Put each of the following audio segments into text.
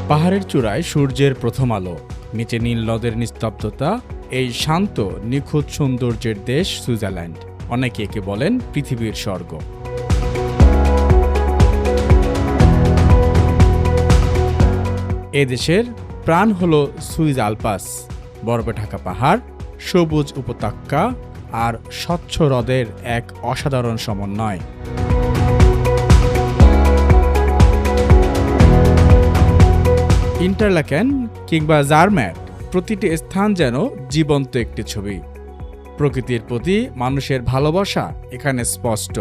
পাহাড়ের চূড়ায় সূর্যের প্রথম আলো, নিচে নীল নদের নিস্তব্ধতা, এই শান্ত নিখুঁত সৌন্দর্যের দেশ সুইজারল্যান্ড। অনেকে একে বলেন পৃথিবীর স্বর্গ। এ দেশের প্রাণ হল সুইস আলপাস, বরফে ঢাকা পাহাড়, সবুজ উপত্যকা আর স্বচ্ছ হ্রদের এক অসাধারণ সমন্বয়। ইন্টারলাকেন কিংবা জারম্যাট, প্রতিটি স্থান যেন জীবন্ত একটি ছবি। প্রকৃতির প্রতি মানুষের ভালোবাসা এখানে স্পষ্ট।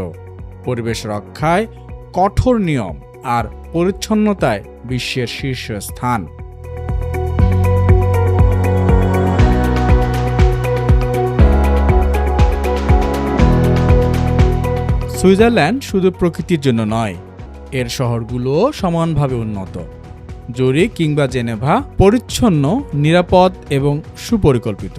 পরিবেশ রক্ষায় কঠোর নিয়ম আর পরিচ্ছন্নতায় বিশ্বের শীর্ষ স্থান। সুইজারল্যান্ড শুধু প্রকৃতির জন্য নয়, এর শহরগুলোও সমানভাবে উন্নত। জুরিখ কিংবা জেনেভা পরিচ্ছন্ন, নিরাপদ এবং সুপরিকল্পিত।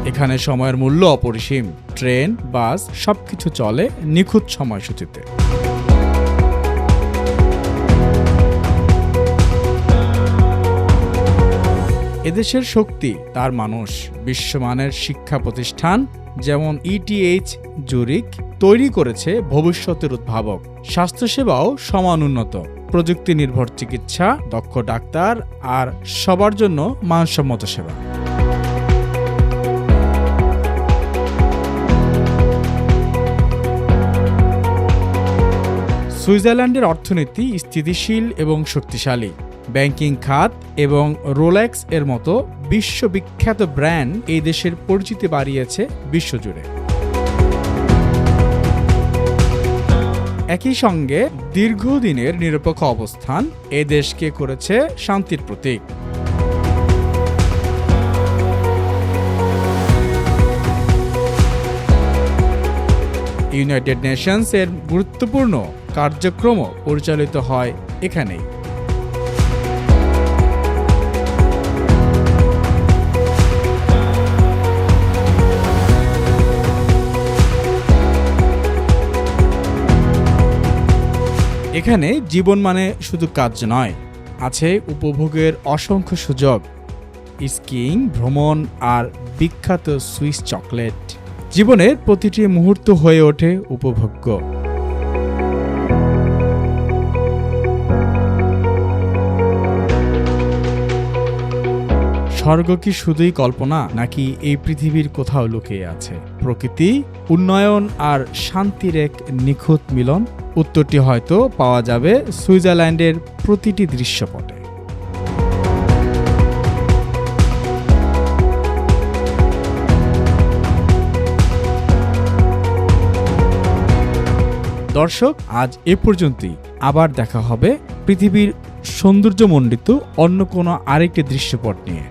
এখানে সময়ের মূল্য অপরিসীম। ট্রেন, বাস সবকিছু চলে নিখুঁত সময়সূচিতে। এদেশের শক্তি তার মানুষ। বিশ্বমানের শিক্ষা প্রতিষ্ঠান যেমন ETH জুরিখ তৈরি করেছে ভবিষ্যতের উদ্ভাবক। স্বাস্থ্যসেবাও সমান উন্নত। প্রযুক্তি নির্ভর চিকিৎসা, দক্ষ ডাক্তার আর সবার জন্য মানসম্মত সেবা। সুইজারল্যান্ডের অর্থনীতি স্থিতিশীল এবং শক্তিশালী। ব্যাংকিং খাত এবং রোলেক্স এর মতো বিশ্ববিখ্যাত ব্র্যান্ড এই দেশের পরিচিতি বাড়িয়েছে বিশ্বজুড়ে। একই সঙ্গে দীর্ঘদিনের নিরপেক্ষ অবস্থান এ দেশকে করেছে শান্তির প্রতীক। ইউনাইটেড নেশনস এর গুরুত্বপূর্ণ কার্যক্রম পরিচালিত হয় এখানেই। এখানে জীবন মানে শুধু কাজ নয়, আছে উপভোগের অসংখ্য সুযোগ। স্কিইং, ভ্রমণ আর বিখ্যাত সুইস চকলেট। জীবনের প্রতিটি মুহূর্ত হয়ে ওঠে উপভোগ্য। স্বর্গ কি শুধুই কল্পনা, নাকি এই পৃথিবীর কোথাও লুকিয়ে আছে প্রকৃতি, উন্নয়ন আর শান্তির এক নিখুঁত মিলন? উত্তরটি হয়তো পাওয়া যাবে সুইজারল্যান্ডের প্রতিটি দৃশ্যপটে। দর্শক, আজ এ পর্যন্তই। আবার দেখা হবে পৃথিবীর সৌন্দর্যমণ্ডিত অন্য কোনো আরেকটি দৃশ্যপট নিয়ে।